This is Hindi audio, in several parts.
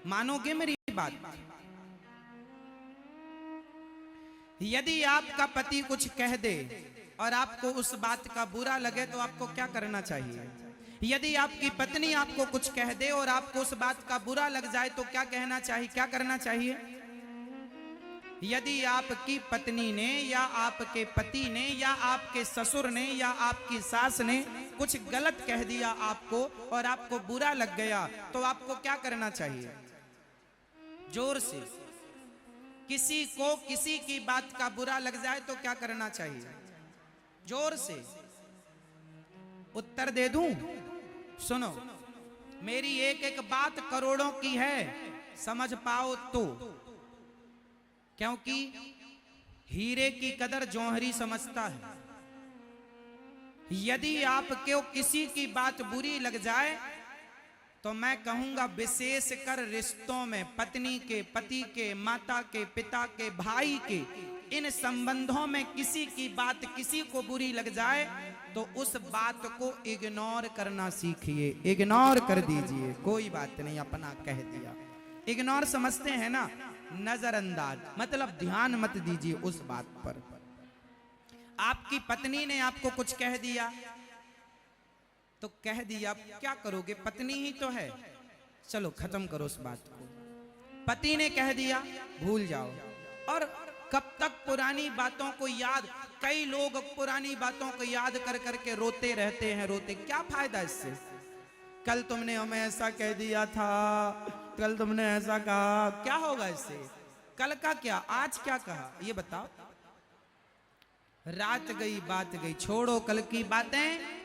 मानोगे मेरी बात? यदि आपका पति कुछ कह दे और आपको उस बात का बुरा लगे तो आपको क्या करना चाहिए? यदि आपकी पत्नी आपको कुछ कह दे और आपको उस बात का बुरा लग जाए तो क्या कहना चाहिए, क्या करना चाहिए? यदि आपकी पत्नी ने या आपके पति ने या आपके ससुर ने या आपकी सास ने कुछ गलत कह दिया आपको और आपको बुरा लग गया तो आपको क्या करना चाहिए? जोर से। किसी को किसी की बात का बुरा लग जाए तो क्या करना चाहिए? जोर से उत्तर दे दूं? सुनो, मेरी एक एक बात करोड़ों की है, समझ पाओ तो। क्योंकि हीरे की कदर जौहरी समझता है। यदि आपको किसी की बात बुरी लग जाए तो मैं कहूंगा विशेषकर रिश्तों में, पत्नी के, पति के, माता के, पिता के, भाई के, इन संबंधों में किसी की बात किसी को बुरी लग जाए तो उस बात को इग्नोर करना सीखिए। इग्नोर कर दीजिए, कोई बात नहीं, अपना कह दिया। इग्नोर समझते हैं ना, नजरअंदाज, मतलब ध्यान मत दीजिए उस बात पर। आपकी पत्नी ने आपको कुछ कह दिया तो कह दिया, क्या करोगे? पत्नी ही तो है, चलो खत्म करो उस बात को। पति ने कह दिया, भूल जाओ। और कब तक पुरानी बातों को याद, कई लोग पुरानी बातों को याद कर करके रोते रहते हैं। रोते क्या फायदा इससे? कल तुमने हमें ऐसा कह दिया था, कल तुमने ऐसा कहा, क्या होगा इससे? कल का क्या, आज क्या कहा, ये बताओ। रात गई बात गई, छोड़ो कल की बातें।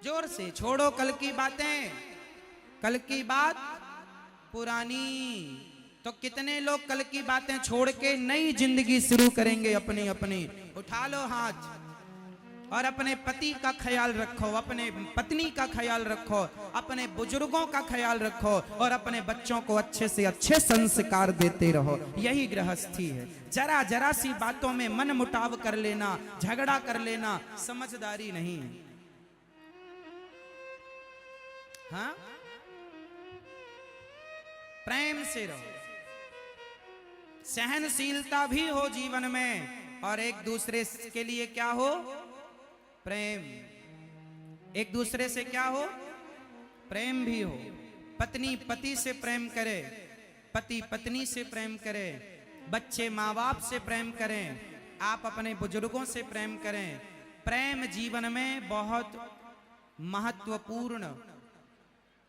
जोर से, छोड़ो कल की बातें, कल की बात पुरानी। तो कितने लोग कल की बातें छोड़ के नई जिंदगी शुरू करेंगे अपनी अपनी। उठा लो हाथ और अपने पति का ख्याल रखो, अपने पत्नी का ख्याल रखो, अपने बुजुर्गों का ख्याल रखो और अपने बच्चों को अच्छे से अच्छे संस्कार देते रहो। यही गृहस्थी है। जरा जरा सी बातों में मन मुटाव कर लेना, झगड़ा कर लेना समझदारी नहीं है। हाँ, प्रेम से रहो, सहनशीलता भी हो जीवन में, और एक दूसरे के लिए क्या हो? प्रेम। एक दूसरे से क्या हो? प्रेम भी हो। पत्नी पति से प्रेम करे, पति पत्नी से प्रेम करे, बच्चे माँ बाप से प्रेम करें, आप अपने बुजुर्गों से प्रेम करें। प्रेम जीवन में बहुत महत्वपूर्ण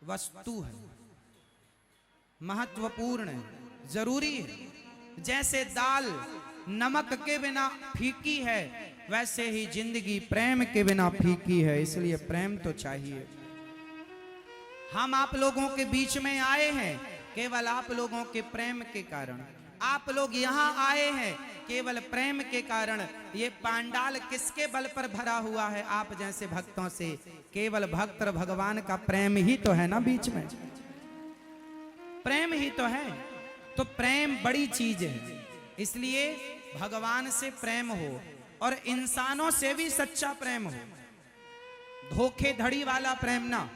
वस्तु है, महत्वपूर्ण है, जरूरी है। जैसे दाल नमक के बिना फीकी है, वैसे ही जिंदगी प्रेम के बिना फीकी है। इसलिए प्रेम तो चाहिए। हम आप लोगों के बीच में आए हैं केवल आप लोगों के प्रेम के कारण। आप लोग यहाँ आए हैं केवल प्रेम के कारण। ये पांडाल किसके बल पर भरा हुआ है? आप जैसे भक्तों से। केवल भक्त और भगवान का प्रेम ही तो है ना बीच में, प्रेम ही तो है। तो प्रेम बड़ी चीज है। इसलिए भगवान से प्रेम हो और इंसानों से भी सच्चा प्रेम हो। धोखेधड़ी वाला प्रेम ना।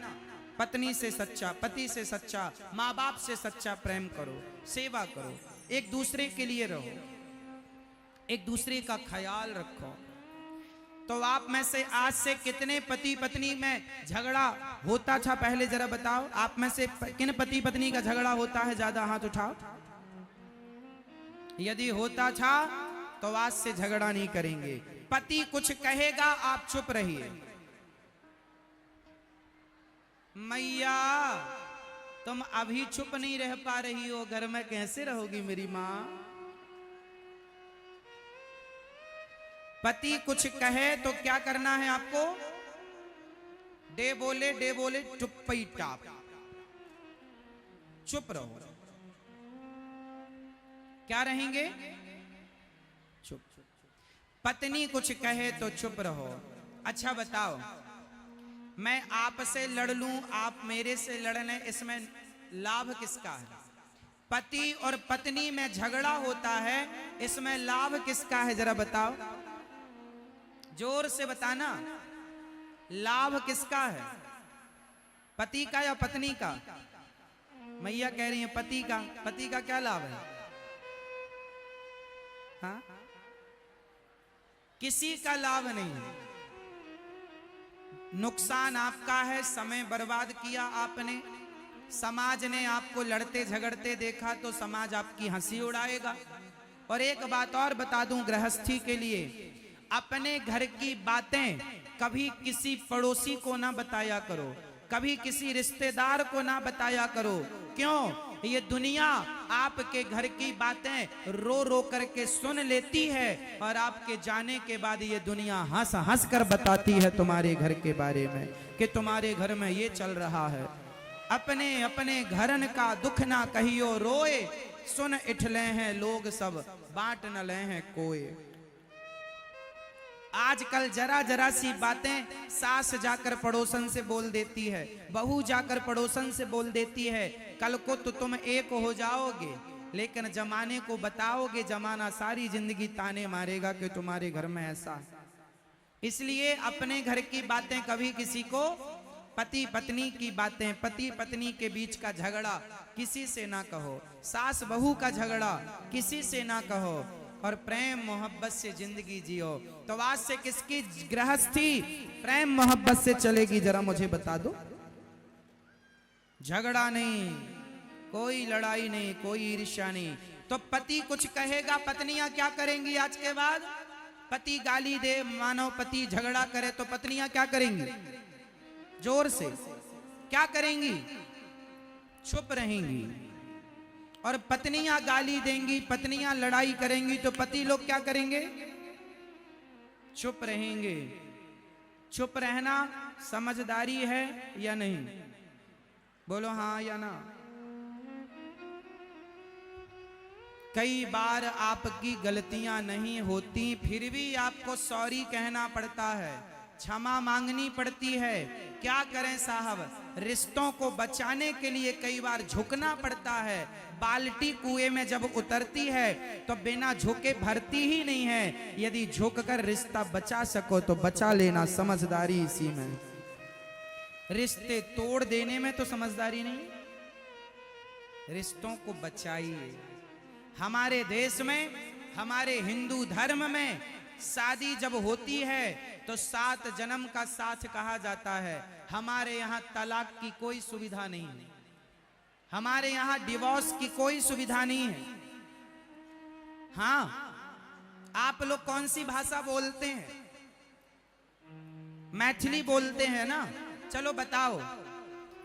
पत्नी से सच्चा, पति से सच्चा, माँ बाप से सच्चा प्रेम करो, सेवा करो, एक दूसरे के लिए रहो, एक दूसरे का ख्याल रखो। तो आप में से आज से कितने पति पत्नी में झगड़ा होता था पहले, जरा बताओ। आप में से किन पति पत्नी का झगड़ा होता है? ज्यादा हाथ उठाओ। यदि होता था तो आज से झगड़ा नहीं करेंगे। पति कुछ कहेगा, आप चुप रहिए। मैया तुम अभी चुप नहीं रह पा रही हो, घर में कैसे रहोगी मेरी मां? पति कुछ कहे तो क्या करना है आपको? डे बोले चुप्पी टाप, चुप रहो। क्या रहेंगे? चुप। पत्नी कुछ कहे तो चुप रहो। अच्छा बताओ, मैं आपसे लड़ लूं, आप मेरे से लड़ लें, इसमें लाभ किसका है? पति और पत्नी में झगड़ा होता है, इसमें लाभ किसका है? जरा बताओ, जोर से बताना। लाभ किसका है? पति का या पत्नी का? मैया कह रही है पति का क्या लाभ है? हाँ, किसी का लाभ नहीं है। नुकसान आपका है, समय बर्बाद किया आपने। समाज ने आपको लड़ते झगड़ते देखा तो समाज आपकी हंसी उड़ाएगा। और एक बात और बता दूं गृहस्थी के लिए, अपने घर की बातें कभी किसी पड़ोसी को ना बताया करो, कभी किसी रिश्तेदार को ना बताया करो। क्यों? ये दुनिया आपके घर की बातें रो रो करके सुन लेती है और आपके जाने के बाद ये दुनिया हंस हंस कर बताती है तुम्हारे घर के बारे में कि तुम्हारे घर में ये चल रहा है। अपने अपने घरन का दुख ना कहियो रोए, सुन इठले हैं लोग सब बांट न ले हैं कोई। आजकल जरा जरा सी बातें सास जाकर पड़ोसन से बोल देती है, बहू जाकर पड़ोसन से बोल देती है। कल को तो तुम एक हो जाओगे, लेकिन जमाने को बताओगे, जमाना सारी जिंदगी ताने मारेगा कि तुम्हारे घर में ऐसा है। इसलिए अपने घर की बातें कभी किसी को, पति पत्नी की बातें, पति पत्नी के बीच का झगड़ा किसी से ना कहो, सास बहू का झगड़ा किसी से ना कहो, और प्रेम मोहब्बत से जिंदगी जियो। तो आज से किसकी गृहस्थी प्रेम मोहब्बत से चलेगी, जरा मुझे बता दो। झगड़ा नहीं, कोई लड़ाई नहीं, कोई ईर्ष्या नहीं। तो पति कुछ कहेगा, पत्नियां क्या करेंगी आज के बाद? पति गाली दे, मानो पति झगड़ा करे तो पत्नियां क्या करेंगी? जोर से क्या करेंगी? चुप रहेंगी। और पत्नियां गाली देंगी, पत्नियां लड़ाई करेंगी तो पति लोग क्या करेंगे? चुप रहेंगे। चुप रहना समझदारी है या नहीं? बोलो हाँ या ना। कई बार आपकी गलतियां नहीं होती, फिर भी आपको सॉरी कहना पड़ता है, क्षमा मांगनी पड़ती है। क्या करें साहब, रिश्तों को बचाने के लिए कई बार झुकना पड़ता है। बाल्टी कुएं में जब उतरती है तो बिना झुके भरती ही नहीं है। यदि झुककर रिश्ता बचा सको तो बचा लेना, समझदारी इसी में। रिश्ते तोड़ देने में तो समझदारी नहीं, रिश्तों को बचाइए। हमारे देश में, हमारे हिंदू धर्म में शादी जब होती है तो 7 जन्म का साथ कहा जाता है। हमारे यहाँ तलाक की कोई सुविधा नहीं है, हमारे यहाँ डिवोर्स की कोई सुविधा नहीं है। हाँ, आप लोग कौन सी भाषा बोलते हैं? मैथिली बोलते हैं ना? चलो बताओ।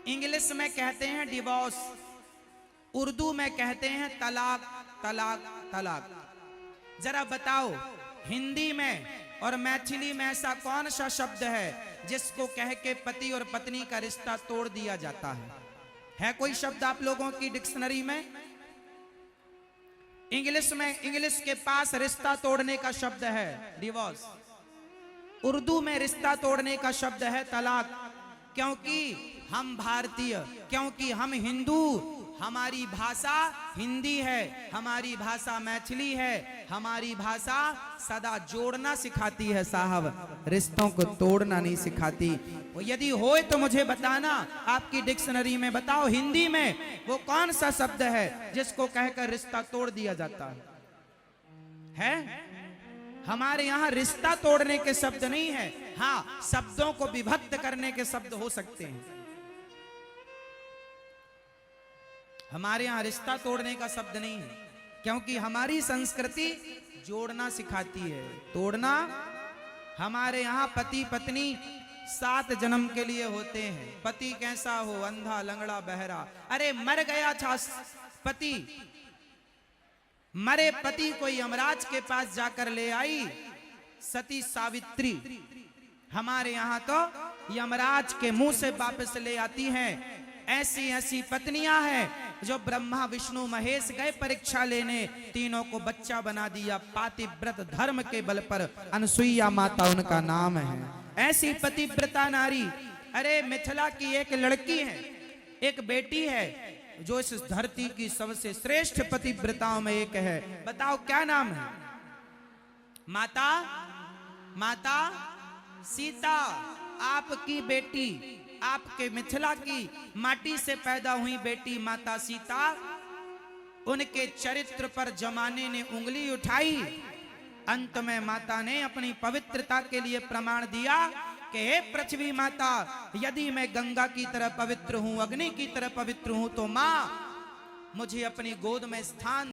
इंग्लिश में कहते हैं डिवोर्स, उर्दू में कहते हैं तलाक, तलाक, तलाक। जरा बताओ, हिंदी में और मैथिली में ऐसा कौन सा शब्द है जिसको कह के पति और पत्नी का रिश्ता तोड़ दिया जाता है? है कोई शब्द आप लोगों की डिक्शनरी में? इंग्लिश में, इंग्लिश के पास रिश्ता तोड़ने का शब्द है डिवोर्स, उर्दू में रिश्ता तोड़ने का शब्द है तलाक। क्योंकि हम भारतीय, क्योंकि हम हिंदू, हमारी भाषा हिंदी है, हमारी भाषा मैथिली है, हमारी भाषा सदा जोड़ना सिखाती है साहब, रिश्तों को तोड़ना नहीं सिखाती। वो यदि होए तो मुझे बताना, आपकी डिक्शनरी में बताओ हिंदी में वो कौन सा शब्द है जिसको कहकर रिश्ता तोड़ दिया जाता है? हमारे यहाँ रिश्ता तोड़ने के शब्द नहीं है। हाँ, शब्दों को विभक्त करने के शब्द हो सकते हैं। हमारे यहाँ रिश्ता तोड़ने का शब्द नहीं है, क्योंकि हमारी संस्कृति जोड़ना सिखाती है, तोड़ना। हमारे यहाँ पति पत्नी 7 जन्म के लिए होते हैं। पति कैसा हो, अंधा लंगड़ा बहरा। अरे मर गया था पति, मरे पति को यमराज के पास जाकर ले आई सती सावित्री। हमारे यहाँ तो यमराज के मुंह से वापस ले आती हैं। ऐसी ऐसी पत्नियां हैं जो ब्रह्मा विष्णु महेश गए परीक्षा लेने, तीनों को बच्चा बना दिया पातिव्रत धर्म के बल पर। अनसुईया माता उनका नाम है। ऐसी पतिव्रता नारी। अरे मिथिला की एक लड़की है, एक बेटी है जो इस धरती की सबसे श्रेष्ठ पतिव्रताओं में एक है। बताओ क्या नाम है? माता, माता सीता। आपकी बेटी आपके मिथिला की माटी से पैदा हुई बेटी माता सीता, उनके चरित्र पर जमाने ने उंगली उठाई। अंत में माता ने अपनी पवित्रता के लिए प्रमाण दिया कि हे पृथ्वी माता, यदि मैं गंगा की तरह पवित्र हूं, अग्नि की तरह पवित्र हूं, तो मां मुझे अपनी गोद में स्थान